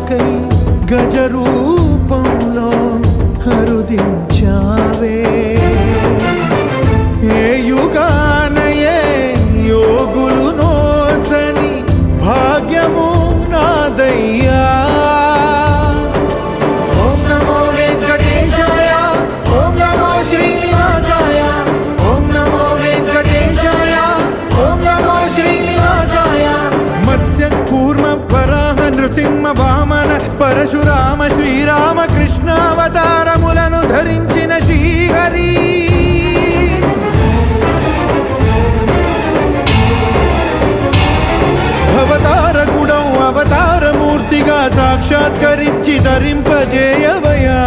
కొరకై గజరూపంలో హరుదించావే. ఏ యుగానయే యోగులు నోచని భాగ్యము నాదయ్యా. ఓం నమో వెంకటేశాయ, ఓం నమో శ్రీనివాసాయ, ఓం నమో వెంకటేశాయ, ఓం నమో శ్రీనివాసాయ. మత్స్య కూర్మ వరాహ నృసింహ వామన పరశురామ శ్రీరామ కృష్ణావతారములను ధరించిన శ్రీహరి. అవతారకుడౌ అవతారమూర్తిగా సాక్షాత్కరించి ధరింపజేయవయా.